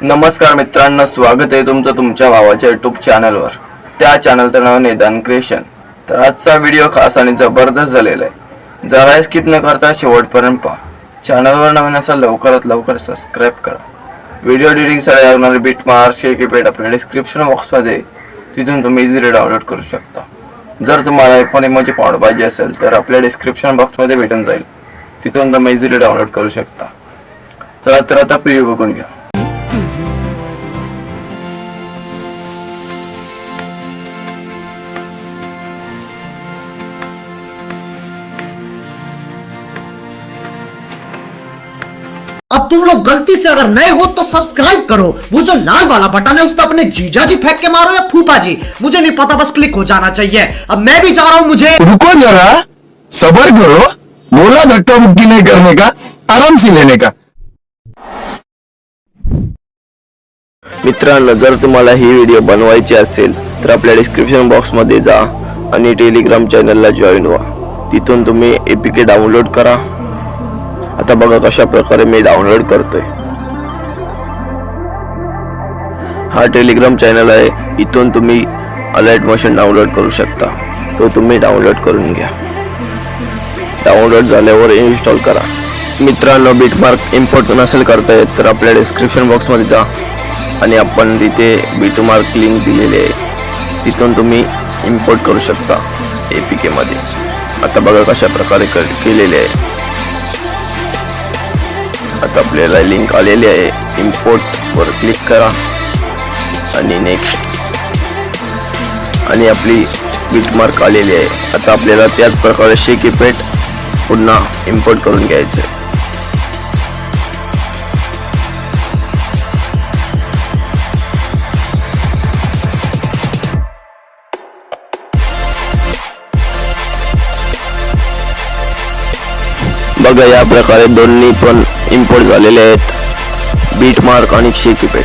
नमस्कार मित्रांनो, स्वागत आहे तुमचं तुमच्या भावाच्या यूट्यूब चॅनलवर। त्या चॅनलचं नाव निदान क्रिएशन। तर आजचा व्हिडिओ खास आणि जबरदस्त झालेला आहे। जरा स्किप न करता शेवटपर्यंत पहा। चॅनलवर नवीन असाल लवकरात लवकर सबस्क्राइब करा। व्हिडिओ एडिटिंगसाठी लागणारे बिट मार्क्स कीपॅड आपल्या डिस्क्रिप्शन बॉक्समध्ये, तिथून तुम्ही इझिली डाउनलोड करू शकता। जर तुम्हाला पण इमोजी पावडर पाहिजे असेल तर आपल्या डिस्क्रिप्शन बॉक्समध्ये भेटून जाईल, तिथून तुम्ही इझिली डाउनलोड करू शकता। चला तर आता प्रिव्ह्यू बघून घ्या। अब तुम लोग गलती से अगर नए हो तो सब्सक्राइब करो। वो जो लाल वाला बटन है उस पर अपने जीजा जी फेंक के मारो या फूफा जी, मुझे नहीं पता, बस क्लिक हो जाना चाहिए। अब मैं भी जा रहा हूं। मुझे रुको जरा, सबर करो। बोला धक्का मुक्की नहीं करने का, आराम से लेने का। मित्रांनो, जर तुम्हाला ही व्हिडिओ बनवायची असेल तर आपल्या डिस्क्रिप्शन बॉक्समध्ये जा आणि टेलिग्राम चॅनलला जॉईन व्हा। तिथून तुम्ही एपीके डाउनलोड करा। आता बघा कशा प्रकारे मी डाउनलोड करतोय। हा टेलिग्राम चॅनल आहे, इथून तुम्ही अलाइट मोशन डाउनलोड करू शकता। तो तुम्ही डाउनलोड करून घ्या। डाउनलोड झाल्यावर इन्स्टॉल करा। मित्रांनो, बिटमार्क इम्पोर्ट नसेल करता येत तर आपल्या डिस्क्रिप्शन बॉक्समध्ये जा आणि आपण तिथे बिटमार्क लिंक दिलेली आहे, तिथून तुम्ही इम्पोर्ट करू शकता एपीके मध्ये। आता बघा कशा प्रकारे केलेले आहे। आता आपल्याला लिंक आलेली आहे, इम्पोर्ट वर क्लिक करा आणि नेक्स्ट, आणि आपली बिटमार्क आलेली आहे। आता आपल्याला त्याच प्रकारे कीपॅड पुन्हा इम्पोर्ट करून घ्यायचे। बघा या प्रकारे दोन्ही पण इम्पोर्ट झालेले आहेत, बिटमार्क आणि कीपॅड।